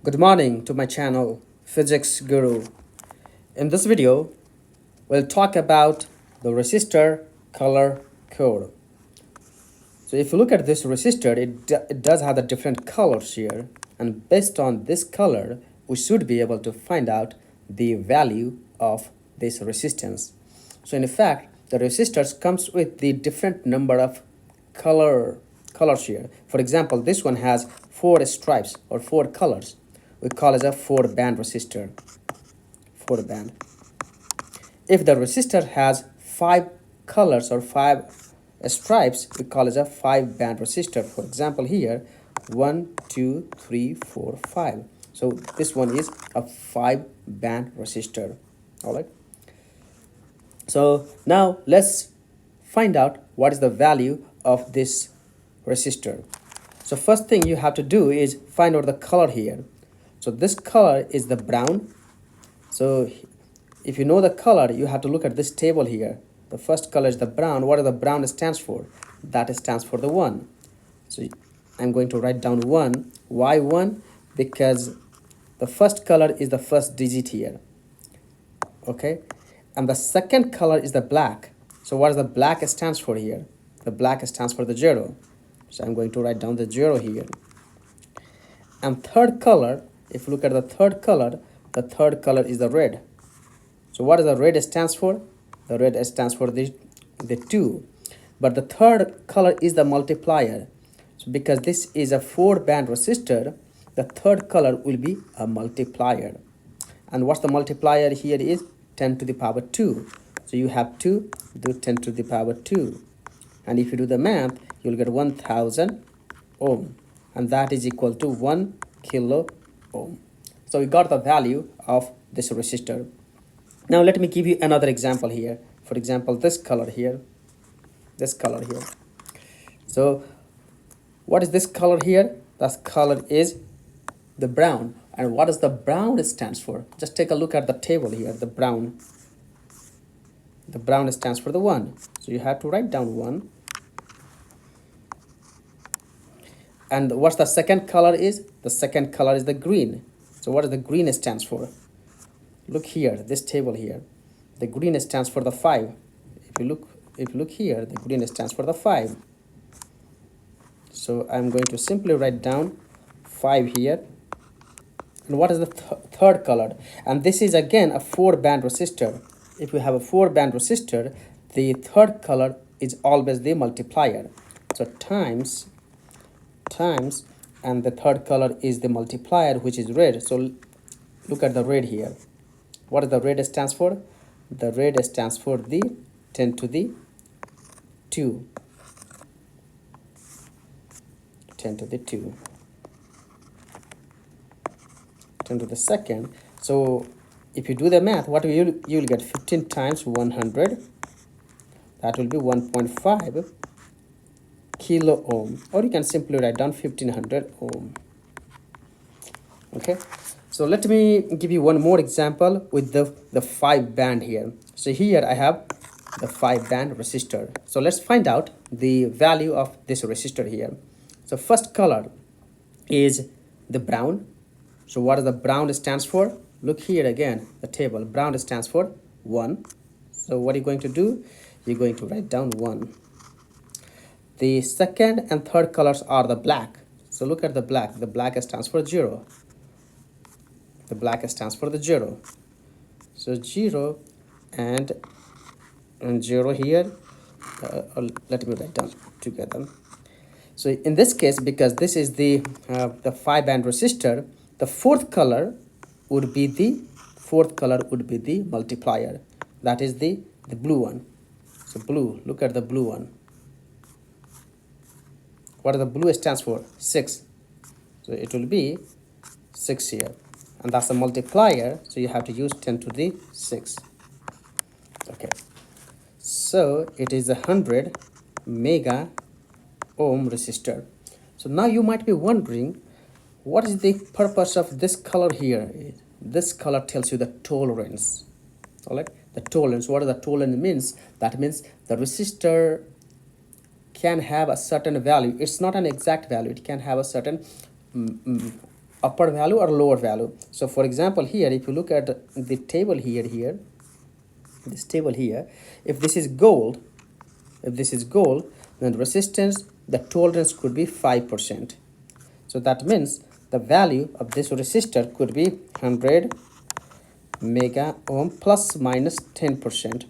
Good morning to my channel, Physics Guru. In this video, we'll talk about the resistor color code. So if you look at this resistor, it does have the different colors here. And based on this color, we should be able to find out the value of this resistance. So in fact, the resistors comes with the different number of colors here. For example, this one has 4 stripes or 4 colors. We call it a 4-band resistor. 4-band. If the resistor has 5 colors or 5 stripes, we call it a 5-band resistor. For example, here 1, 2, 3, 4, 5. So this one is a 5-band resistor. All right. So now let's find out what is the value of this resistor. So first thing you have to do is find out the color here. So this color is the brown. So if you know the color, you have to look at this table here. The first color is the brown. What does the brown stands for? That stands for the 1. So I'm going to write down 1. Why 1? Because the first color is the first digit here. Okay. And the second color is the black. So what does the black stands for here? The black stands for the 0. So I'm going to write down the 0 here. And third color, if you look at the third color is the red. So what does the red stands for? The red stands for the 2. But the third color is the multiplier. So because this is a 4-band resistor, the third color will be a multiplier. And what's the multiplier here is 10 to the power 2. So you have to do 10 to the power 2. And if you do the math, you'll get 1000 ohm. And that is equal to 1 kilo ohm. So we got the value of this resistor. Now let me give you another example here. For example, this color here. So what is this color here? That color is the brown. And what does the brown stands for? Just take a look at the table here. The brown stands for the 1. So you have to write down 1. And what's the second color is? The second color is the green. So what does the green stands for? Look here, this table here. The green stands for the 5. If you look here, the green stands for the 5. So I'm going to simply write down 5 here. And what is the third color? And this is again a 4-band resistor. If you have a 4-band resistor, the third color is always the multiplier. So times, and the third color is the multiplier, which is red. So look at the red here. What does the red stands for? The red stands for the 10 to the 2. 10 to the 2. 10 to the second. So if you do the math, what you'll get 15 times 100. That will be 1.5 kilo ohm. Or you can simply write down 1500 ohm. Okay. So let me give you one more example with the 5-band here. So here I have the 5-band resistor. So let's find out the value of this resistor here. So first color is the brown. So what does the brown stands for? Look here again, the table. Brown stands for 1. So what are you going to do? You're going to write down 1. The second and third colors are the black. So look at the black. The black stands for 0. The black stands for the 0. So 0 and 0 here. Let me write down together. So in this case, because this is the 5-band resistor, the fourth color would be the multiplier. That is the blue one. So blue. Look at the blue one. What does the blue stands for? 6. So it will be 6 here. And that's a multiplier, so you have to use 10 to the 6. Okay. So it is 100 mega ohm resistor. So now you might be wondering, what is the purpose of this color here? This color tells you the tolerance. All right. The tolerance. What does the tolerance means? That means the resistor can have a certain value. It's not an exact value. It can have a certain upper value or lower value. So for example, here if you look at the table here, this table here, if this is gold, then resistance, the tolerance could be 5%. So that means the value of this resistor could be 100 mega ohm plus minus 10%.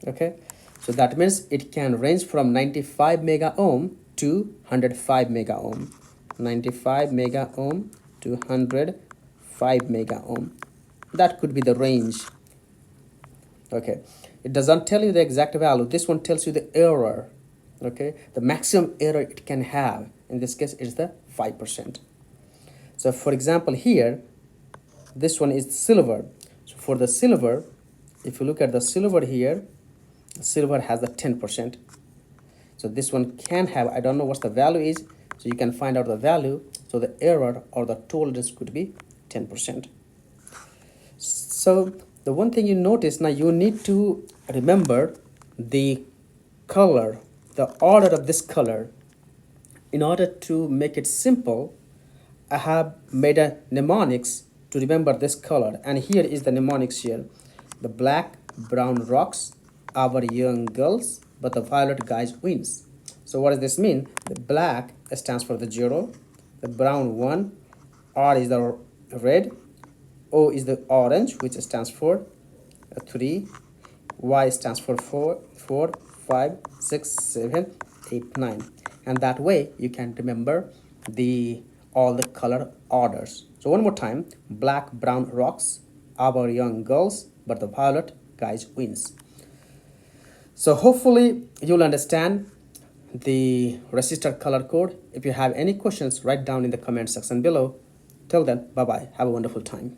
Okay, so that means it can range from 95 mega ohm to 105 mega ohm. 95 mega ohm to 105 mega ohm. That could be the range. Okay, it doesn't tell you the exact value. This one tells you the error. Okay, the maximum error it can have in this case is the 5%. So for example, here this one is silver. So for the silver, if you look at the silver here, silver has the 10%. So this one can have, I don't know what the value is, so you can find out the value. So the error or the tolerance could be 10%. So the one thing you notice, now you need to remember the color, the order of this color. In order to make it simple, I have made a mnemonics to remember this color, and here is the mnemonics here. The black brown rocks our young girls, but the violet guys wins. So what does this mean? The black stands for the 0, the brown 1, R is the red, O is the orange, which stands for 3, Y stands for 4, 5, 6, 7, 8, 9. And that way you can remember all the color orders. So one more time, black brown rocks our young girls, but the violet guys wins. So hopefully you'll understand the resistor color code. If you have any questions, write down in the comment section below. Till then, bye bye, have a wonderful time.